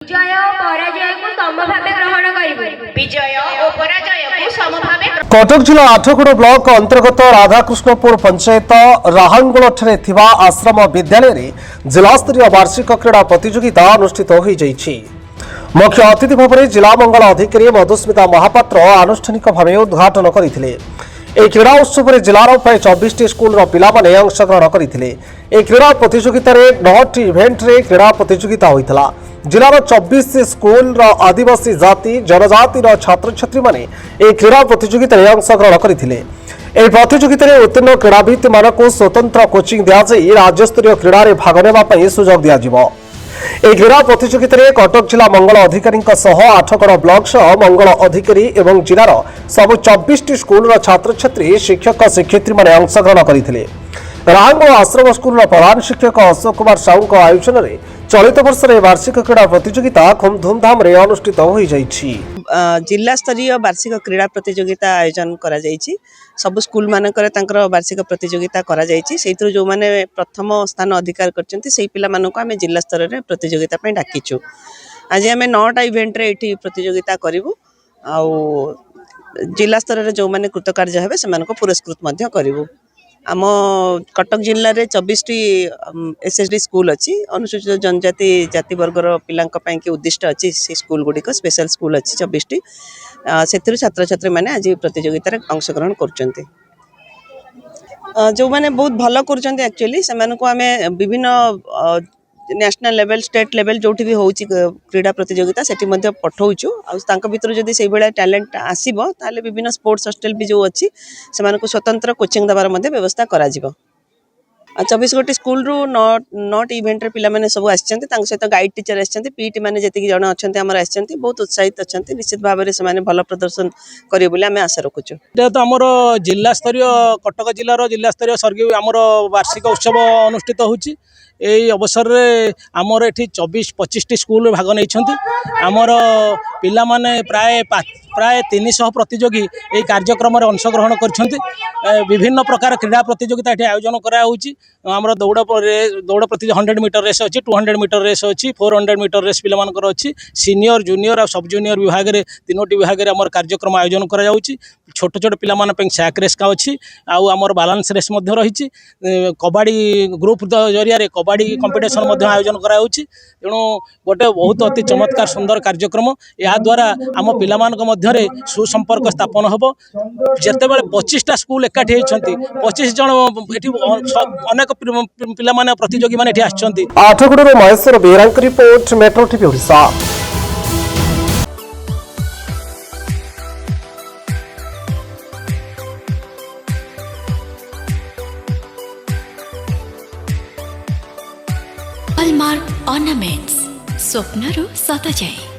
विजय और पराजय को समभावे ग्रहण करिबु। विजय और पराजय को समभावे कटक जिला आठगड़ ब्लॉक अंतर्गत राधाकृष्णपुर पंचायत राहांगुल थिबा आश्रम विद्यालय रे जिलास्तरीय वार्षिक क्रीड़ा प्रतियोगिता अनुष्ठित हो जाइछि। मुख्य अतिथि भाव में जिला मंगल अधिकारी मधुस्मिता महापात्र आनुष्ठानिक भाव उद्घाटन करथिले। এই ক্রীড়া উৎসবে জেলার প্রায় 24টি স্কুলর পিলামানে অংশগ্রহণ করथिले। এই ক্রীড়া প্রতিযোগিতার 9টি ইভেন্টরে ক্রীড়া প্রতিযোগিতা হইতলা। জেলার 24 স্কুলর আদিবাসী জাতি জনজাতির ছাত্রছাত্রী মানে এই ক্রীড়া প্রতিযোগিতায় অংশগ্রহণ করथिले। এই প্রতিযোগিতায় উত্তীর্ণ ক্রীড়াবিদ মানক স্বতন্ত্র কোচিং দিয়া যাই রাজ্যস্তরীয় ক্রীড়ারে ভাগ নেবা পাই সুযোগ দিয়াଯିବ। এই ক্রীড়া প্রতিযোগিতায় কটক জেলা মঙ্গল अधिकारी आठगड़ ब्लॉक मंगल अधिकारी और जिलार सब 24टी स्कूल छात्र छात्री शिक्षक शिक्षयित्री मैंने अंशग्रहण करते। राहांगुल आश्रम स्कूल प्रधान शिक्षक अशोक कुमार साहू आयोजन में चलित वर्ष वार्षिक क्रीड़ा प्रतियोगिता खूब धूमधाम अनुष्ठित हो जाइछि। जिला स्तरीय वार्षिक क्रीड़ा प्रतियोगिता आयोजन करा जाइछि। सब स्कूल मानकर तांकर वार्षिक प्रतियोगिता करा जाइछि। सेइथु जो माने प्रथम स्थान अधिकार करचंती सेइ पिला मानको आमे जिला स्तर रे प्रतियोगिता पय डाकिछु। आज आमे 9टा इवेंट रे एठी प्रतियोगिता करिवु आ जिला स्तर रे जो माने कृतकार्य हेबे से मानको पुरस्कृत मध्य करिवु। आम कटक जिले में 24टी एसएसडी स्कूल अच्छी अनुसूचित जनजाति जाति वर्गर पिलांक कि उद्दिष्ट अच्छी से स्कूल गुड़िक स्पेशल स्कूल अच्छी 24टी से छात्र छात्री मैंने आज प्रतियोगिता अंशग्रहण कर जो मैंने बहुत भल कर एक्चुअली से आम विभिन्न नेशनल लेवल स्टेट लेवल जो भी होची क्रीड़ा प्रतियोगिता से पठाऊँ आंक भर जब से भाया टैलेंट आसब ताले विभिन्न स्पोर्ट्स हॉस्टल भी जो अच्छी से स्वतंत्र कोचिंग देवार व्यवस्था करा 24 गोटी स्कूल रु 9 इवेंट रे पिला माने सब आछंती तांक सहित गाइड टीचर आछंती पीटी माने जति जण अछंती हमर आछंती बहुत उत्साहित अछंती निश्चित भाव में से माने भल प्रदर्शन करिवे बोली आमे आशा रखुछु। तो हमर जिला स्तरीय कटक जिलार जिला स्तरीय सर्गी हमर वार्षिक उत्सव अनुष्ठित होछि। এই অবসরে আমার এটি 24-25টি স্কুল ভাগ নেইছন্তি। আমার পিলামানে প্রায় 300 प्रतियोगी এই কার্যক্রমে অংশগ্রহণ করছন্তি। বিভিন্ন প্রকার ক্রীড়া প্রতিযোগিতা এটি আয়োজন করা হଉଛି। আমরা দৌড় প্রতিযোগিতা 100 মিটার রেস ଅଛି, 200 মিটার রেস ଅଛି, 400 মিটার রেস পিলাମାନଙ୍କର ଅଛି। সিনিয়র জুনিয়র আর সব জুনিয়র বিভাগে তিনোটি বিভাগে আমার কার্যক্রম আয়োজন করা যাଉଛି। ছোট ছোট পিলামান ପାଇଁ স্যাক রেস কা ଅଛି ଆଉ ଆମର ବାଲାନ୍ସ ରେସ୍ ମଧ୍ୟ ରହିଛି। କବାଡ଼ି ଗ୍ରୁପ ଜରିଆରେ कबड्डी कंपिटिशन आयोजन करा तेणु गोटे बहुत अति चमत्कार सुंदर कार्यक्रम या द्वारा आम पिला सुसंपर्क स्थापन हम जिते बड़े 25टा स्कूल एकाठी होती 25 जन अनेक पिला प्रतियोगी मैंने आसछन्ति। Athagarh Maheshwar Behera report metro TV Odisha. Hallmark ornaments स्वप्नरू सत जाए।